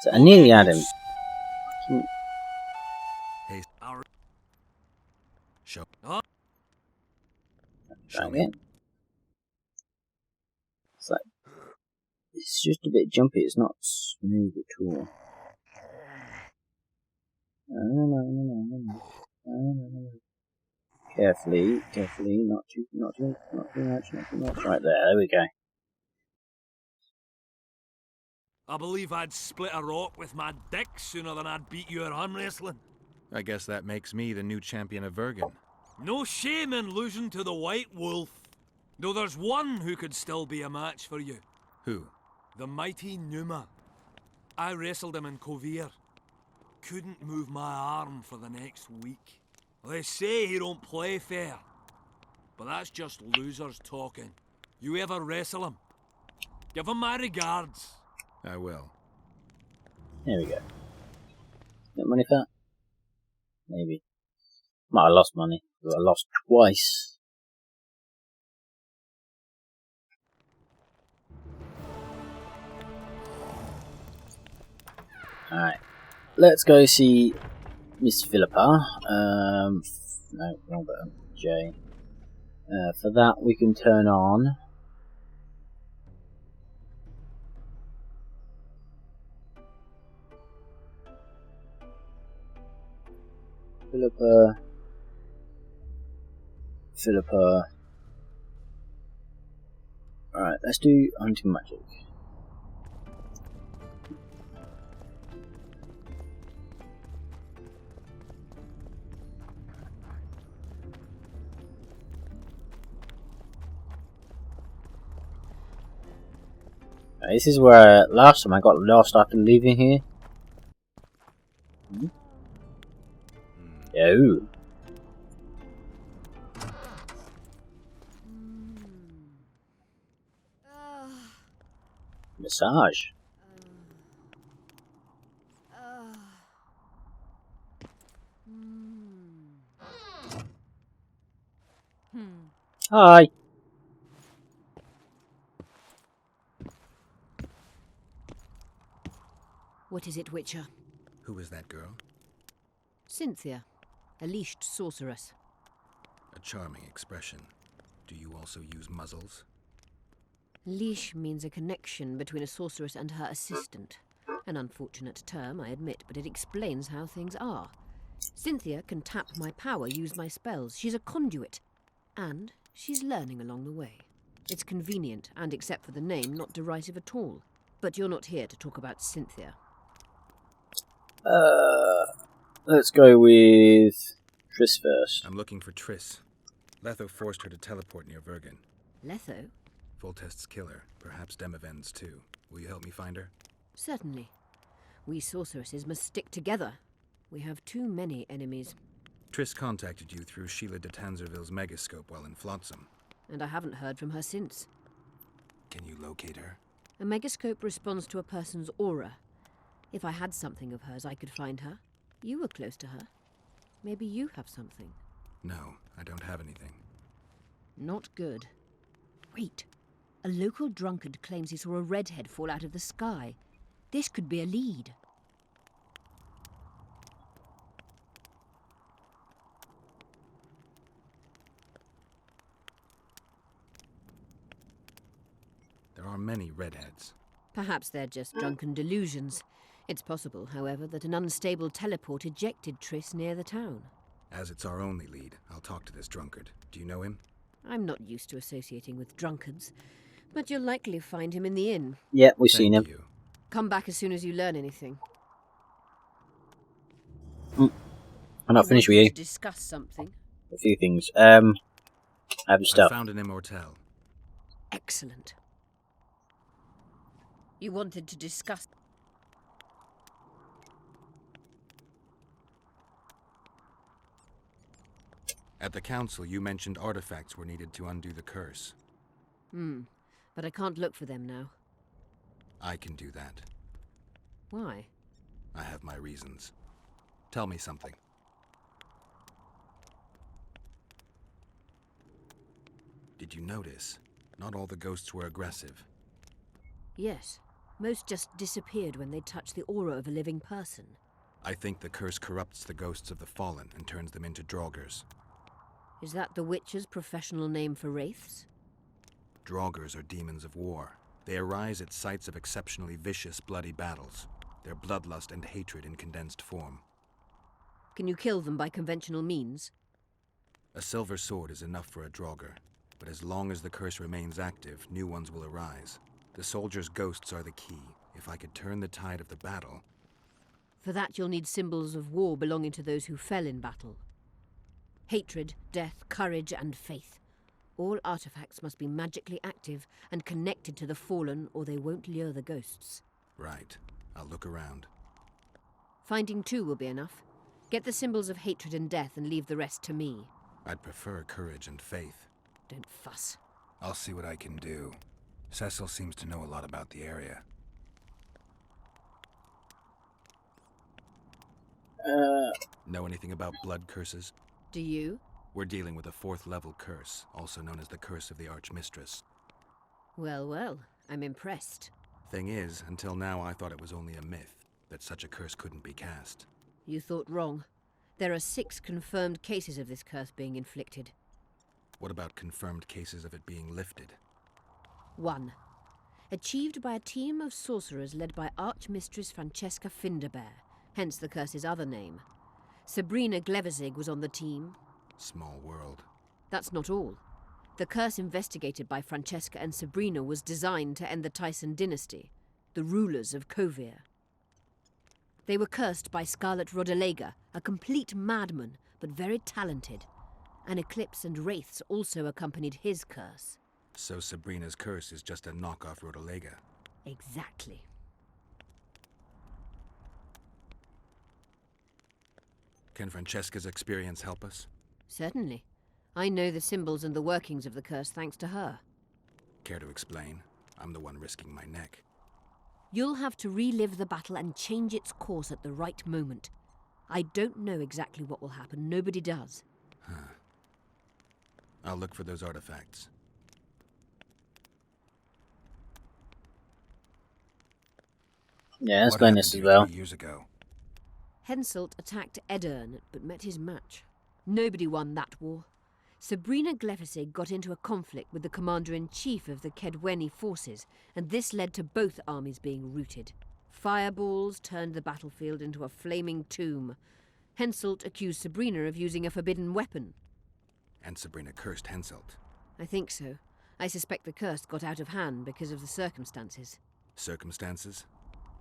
So I nearly had him. Hey, show. Try again. It's like, it's just a bit jumpy, it's not smooth at all. Carefully, not too much. Right there we go. I believe I'd split a rock with my dick sooner than I'd beat you at arm wrestling. I guess that makes me the new champion of Verden. No shame in losing to the White Wolf. Though there's one who could still be a match for you. Who? The mighty Numa. I wrestled him in Kovir. Couldn't move my arm for the next week. They say he don't play fair. But that's just losers talking. You ever wrestle him? Give him my regards. I will. There we go. Got money for that? Maybe. Might have lost money, but I lost twice. Alright. Let's go see Miss Phillipa. No, wrong button. J. For that we can turn on Phillipa. Alright, let's do hunting magic. This is where last time I got lost after leaving here. Oh. Massage. Hi. What is it, Witcher? Who is that girl? Cynthia, a leashed sorceress. A charming expression. Do you also use muzzles? Leash means a connection between a sorceress and her assistant. An unfortunate term, I admit, but it explains how things are. Cynthia can tap my power, use my spells. She's a conduit. And she's learning along the way. It's convenient, and except for the name, not derisive at all. But you're not here to talk about Cynthia. Let's go with Triss first. I'm looking for Triss. Letho forced her to teleport near Verden. Letho? Foltest's killer, perhaps Demavend's too. Will you help me find her? Certainly. We sorceresses must stick together. We have too many enemies. Triss contacted you through Sheila de Tanzerville's megascope while in Flotsam. And I haven't heard from her since. Can you locate her? A megascope responds to a person's aura. If I had something of hers, I could find her. You were close to her. Maybe you have something. No, I don't have anything. Not good. Wait. A local drunkard claims he saw a redhead fall out of the sky. This could be a lead. There are many redheads. Perhaps they're just drunken delusions. It's possible, however, that an unstable teleport ejected Triss near the town. As it's our only lead, I'll talk to this drunkard. Do you know him? I'm not used to associating with drunkards, but you'll likely find him in the inn. Yeah, we've seen him. You. Come back as soon as you learn anything. I'm not finished with you. To discuss something. A few things. I have stuff. I found an immortelle. Excellent. You wanted to discuss... At the council, you mentioned artifacts were needed to undo the curse. But I can't look for them now. I can do that. Why? I have my reasons. Tell me something. Did you notice? Not all the ghosts were aggressive. Yes. Most just disappeared when they touched the aura of a living person. I think the curse corrupts the ghosts of the fallen and turns them into draugrs. Is that the Witcher's professional name for wraiths? Draugrs are demons of war. They arise at sites of exceptionally vicious, bloody battles. Their bloodlust and hatred in condensed form. Can you kill them by conventional means? A silver sword is enough for a draugr, but as long as the curse remains active, new ones will arise. The soldiers' ghosts are the key. If I could turn the tide of the battle... For that you'll need symbols of war belonging to those who fell in battle. Hatred, death, courage, and faith. All artifacts must be magically active and connected to the fallen, or they won't lure the ghosts. Right. I'll look around. Finding 2 will be enough. Get the symbols of hatred and death and leave the rest to me. I'd prefer courage and faith. Don't fuss. I'll see what I can do. Cecil seems to know a lot about the area. Know anything about blood curses? Do you? We're dealing with a 4th level curse, also known as the Curse of the Archmistress. Well, well, I'm impressed. Thing is, until now I thought it was only a myth, that such a curse couldn't be cast. You thought wrong. There are 6 confirmed cases of this curse being inflicted. What about confirmed cases of it being lifted? 1. Achieved by a team of sorcerers led by Archmistress Francesca Finderbear, hence the curse's other name. Sabrina Glevezig was on the team. Small world. That's not all. The curse investigated by Francesca and Sabrina was designed to end the Tyson dynasty, the rulers of Kovir. They were cursed by Scarlet Rodalega, a complete madman, but very talented. An eclipse and wraiths also accompanied his curse. So Sabrina's curse is just a knockoff Rodalega. Exactly. Can Francesca's experience help us? Certainly. I know the symbols and the workings of the curse thanks to her. Care to explain? I'm the one risking my neck. You'll have to relive the battle and change its course at the right moment. I don't know exactly what will happen. Nobody does. Huh. I'll look for those artifacts. Yeah, let's What go in happened this to as you well. 3 years ago? Henselt attacked Edern, but met his match. Nobody won that war. Sabrina Glevezig got into a conflict with the commander-in-chief of the Kedweni forces, and this led to both armies being routed. Fireballs turned the battlefield into a flaming tomb. Henselt accused Sabrina of using a forbidden weapon. And Sabrina cursed Henselt. I think so. I suspect the curse got out of hand because of the circumstances. Circumstances?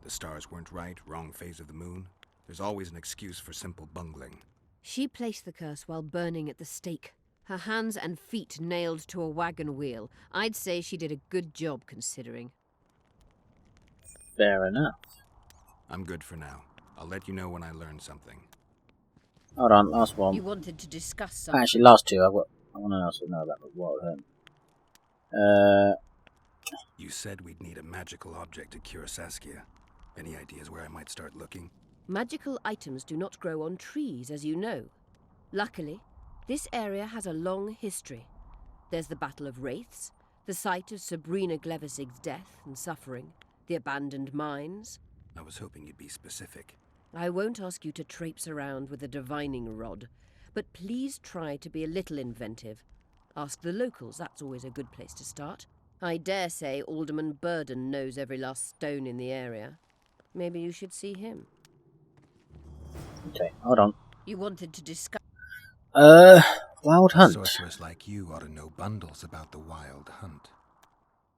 The stars weren't right, wrong phase of the moon. There's always an excuse for simple bungling. She placed the curse while burning at the stake. Her hands and feet nailed to a wagon wheel. I'd say she did a good job, considering. Fair enough. I'm good for now. I'll let you know when I learn something. Hold on, last one. You wanted to discuss something. Actually, last 2. I want to also know about the wild hunt. You said we'd need a magical object to cure Saskia. Any ideas where I might start looking? Magical items do not grow on trees, as you know. Luckily, this area has a long history. There's the Battle of Wraiths, the site of Sabrina Glevezig's death and suffering, the abandoned mines. I was hoping you'd be specific. I won't ask you to traipse around with a divining rod, but please try to be a little inventive. Ask the locals, that's always a good place to start. I dare say Alderman Burden knows every last stone in the area. Maybe you should see him. Okay, hold on. You wanted to discuss... Wild A hunt. sorceress like you ought to know bundles about the wild hunt.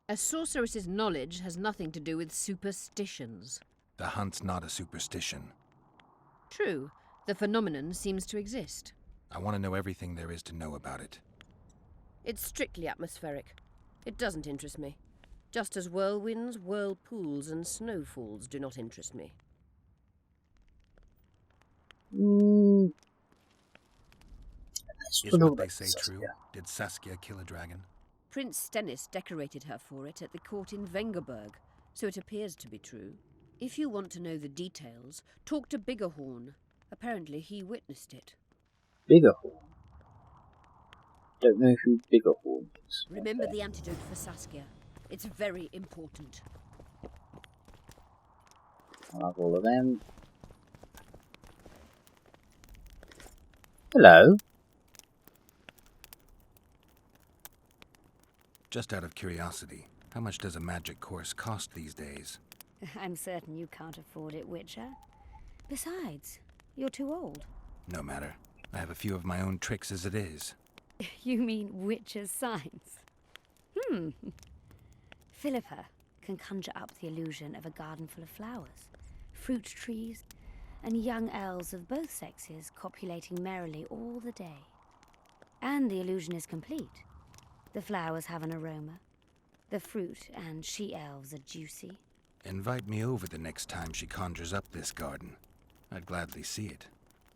A sorceress's knowledge has nothing to do with superstitions. The hunt's not a superstition. True, the phenomenon seems to exist. I want to know everything there is to know about it. It's strictly atmospheric. It doesn't interest me. Just as whirlwinds, whirlpools, and snowfalls do not interest me. Is what they say true? Did Saskia kill a dragon? Prince Stennis decorated her for it at the court in Vengerberg, so it appears to be true. If you want to know the details, talk to Biggerhorn. Apparently he witnessed it. Biggerhorn? Don't know who Biggerhorn is. Remember the antidote for Saskia. It's very important. I'll have all of them. Hello. Just out of curiosity, how much does a magic course cost these days? I'm certain you can't afford it, Witcher. Besides, you're too old. No matter. I have a few of my own tricks as it is. You mean Witcher's signs? Phillipa can conjure up the illusion of a garden full of flowers, fruit trees, and young elves of both sexes copulating merrily all the day. And the illusion is complete. The flowers have an aroma. The fruit and she-elves are juicy. Invite me over the next time she conjures up this garden. I'd gladly see it.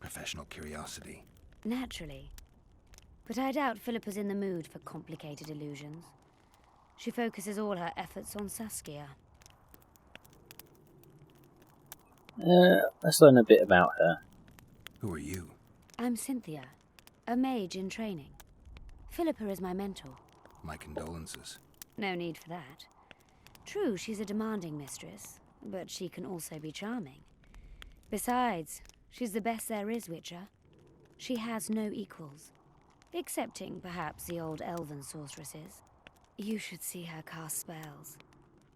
Professional curiosity. Naturally. But I doubt Philippa's in the mood for complicated illusions. She focuses all her efforts on Saskia. Let's learn a bit about her. Who are you? I'm Cynthia, a mage in training. Phillipa is my mentor. My condolences. No need for that. True, she's a demanding mistress, but she can also be charming. Besides, she's the best there is, Witcher. She has no equals, excepting perhaps the old elven sorceresses. You should see her cast spells.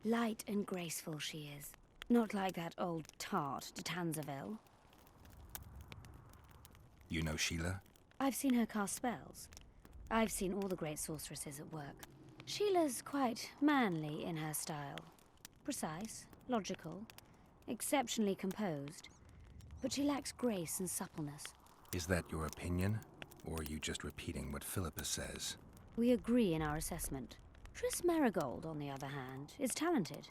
Light and graceful she is, not like that old tart de Tanzaville. You know Sheila? I've seen her cast spells. I've seen all the great sorceresses at work. Sheila's quite manly in her style. Precise, logical, exceptionally composed. But she lacks grace and suppleness. Is that your opinion? Or are you just repeating what Phillipa says? We agree in our assessment. Triss Marigold, on the other hand, is talented.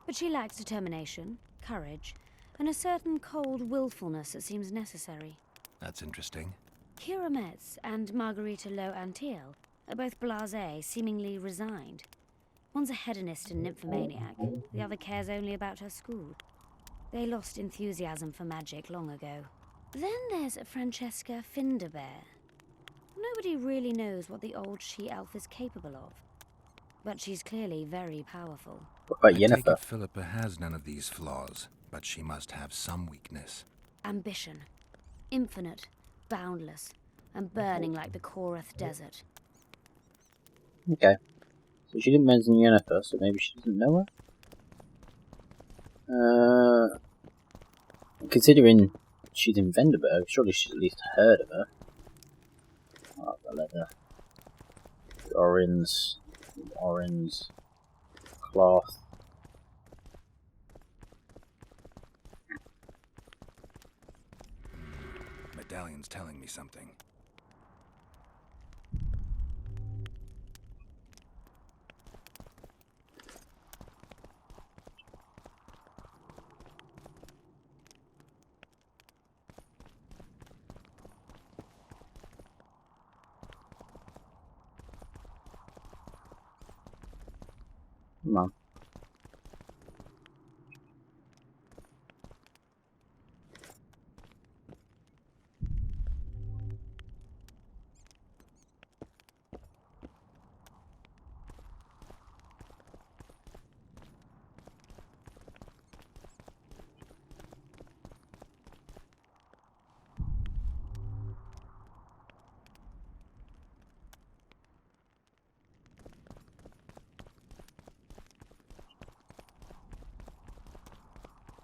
But she lacks determination, courage, and a certain cold willfulness that seems necessary. That's interesting. Kira Metz and Margarita Low-Antiel are both blasé, seemingly resigned. One's a hedonist and nymphomaniac, the other cares only about her school. They lost enthusiasm for magic long ago. Then there's Francesca Finderbear. Nobody really knows what the old she-elf is capable of. But she's clearly very powerful. What about I take Yennefer? it Phillipa has none of these flaws, but she must have some weakness. Ambition. Infinite, boundless, and burning like the Korath Desert. Okay. So she didn't mention Yennefer, so maybe she doesn't know her? Considering she's in Venderberg, surely she's at least heard of her. Oh, the leather. The orange cloth. Medallion's telling me something. Come on.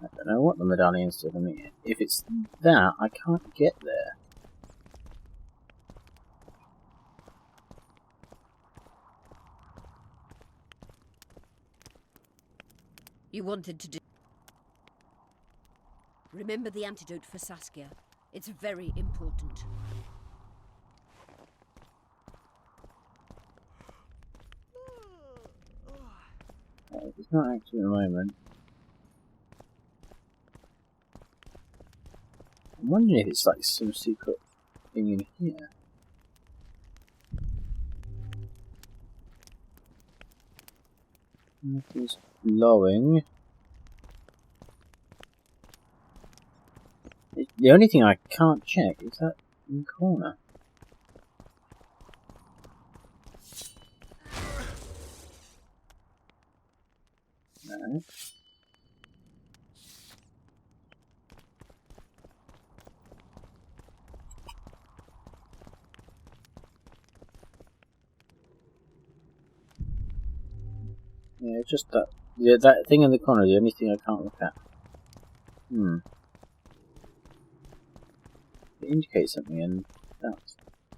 I don't know what the medallion's telling me. If it's that, I can't get there. You wanted to do... Remember the antidote for Saskia. It's very important. It's not actually at the moment. I'm wondering if it's like some secret thing in here. Nothing's glowing. The only thing I can't check is that in the corner. No. Yeah, it's just that. Yeah, that thing in the corner, the only thing I can't look at. It indicates something and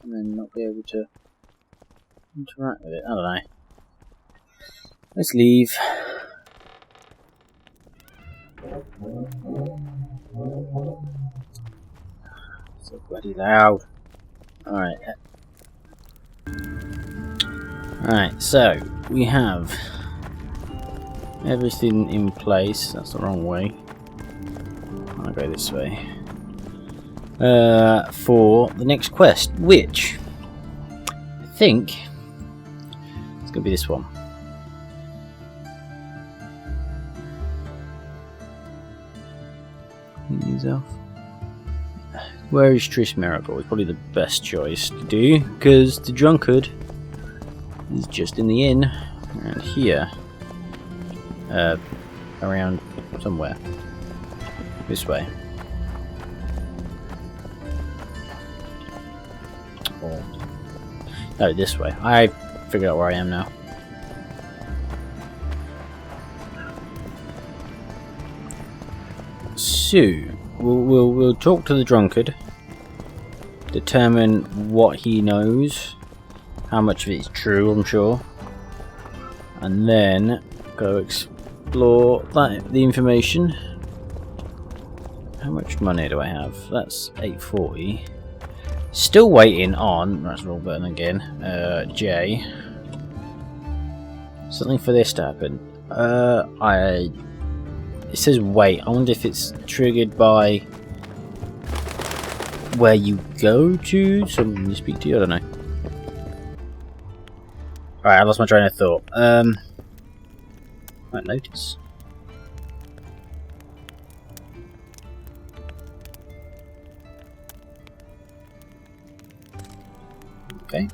then not be able to interact with it. I don't know. Let's leave. So bloody loud. Alright. Alright, so we have everything in place. That's the wrong way. I'll go this way. For the next quest, which I think it's gonna be this one. Where is Trish Miracle? It's probably the best choice to do because the drunkard is just in the inn and here, around somewhere this way. Or no, this way. I figured out where I am now. So we'll talk to the drunkard, determine what he knows, how much of it is true, I'm sure, and then go explore the information. How much money do I have? That's 840. Still waiting on. That's the wrong button again. J. Something for this to happen. It says wait. I wonder if it's triggered by where you go to. Someone you speak to. I don't know. Alright, I lost my train of thought. Right, notice. Okay.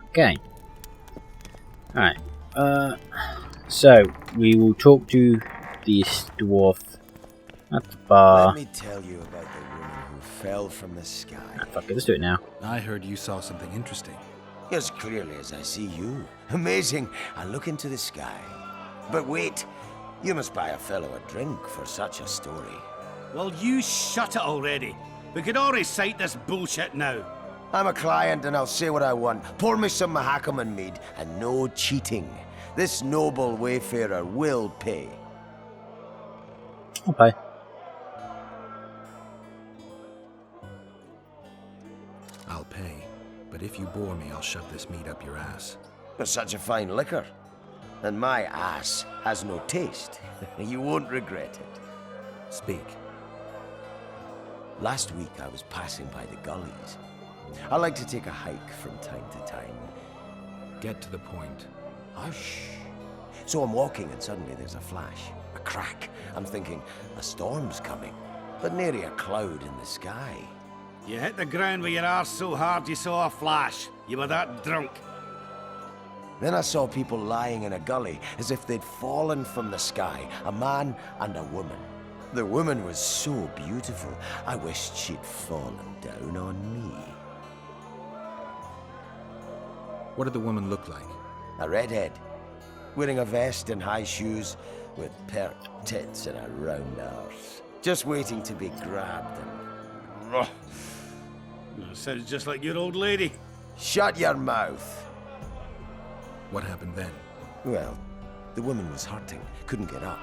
Okay. Alright. So we will talk to this dwarf at the bar. Let me tell you about the woman who fell from the sky. Fuck it, let's do it now. I heard you saw something interesting. As clearly as I see you. Amazing. I look into the sky. But wait, you must buy a fellow a drink for such a story. Well, you shut it already. We could all recite this bullshit now. I'm a client and I'll say what I want. Pour me some Mahakaman mead and no cheating. This noble wayfarer will pay. Okay. I'll pay, but if you bore me, I'll shove this meat up your ass. There's such a fine liquor. And my ass has no taste. You won't regret it. Speak. Last week I was passing by the gullies. I like to take a hike from time to time. Get to the point. Hush. So I'm walking and suddenly there's a flash, a crack. I'm thinking, a storm's coming, but nary a cloud in the sky. You hit the ground with your arse so hard you saw a flash. You were that drunk. Then I saw people lying in a gully as if they'd fallen from the sky, a man and a woman. The woman was so beautiful, I wished she'd fallen down on me. What did the woman look like? A redhead, wearing a vest and high shoes, with pert tits and a round arse. Just waiting to be grabbed and... Sounds just like your old lady. Shut your mouth! What happened then? Well, the woman was hurting, couldn't get up.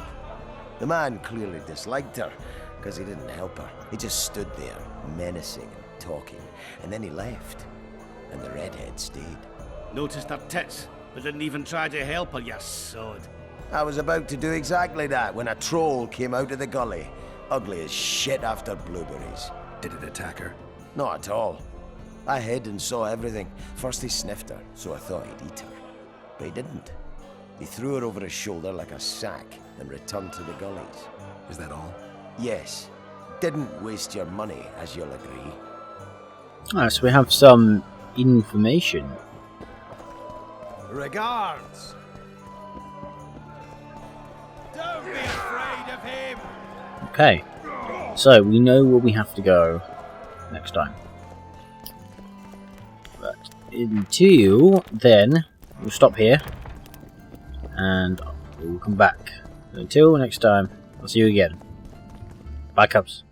The man clearly disliked her, because he didn't help her. He just stood there, menacing and talking, and then he left. And the redhead stayed. Noticed her tits, but didn't even try to help her, you sod. I was about to do exactly that when a troll came out of the gully. Ugly as shit after blueberries. Did it attack her? Not at all. I hid and saw everything. First he sniffed her, so I thought he'd eat her. But he didn't. He threw her over his shoulder like a sack and returned to the gullies. Is that all? Yes. Didn't waste your money, as you'll agree. Alright, so we have some information. Regards. Don't be afraid of him. Okay, so we know where we have to go next time. But until then, we'll stop here and we'll come back. Until next time, I'll see you again. Bye, Cubs.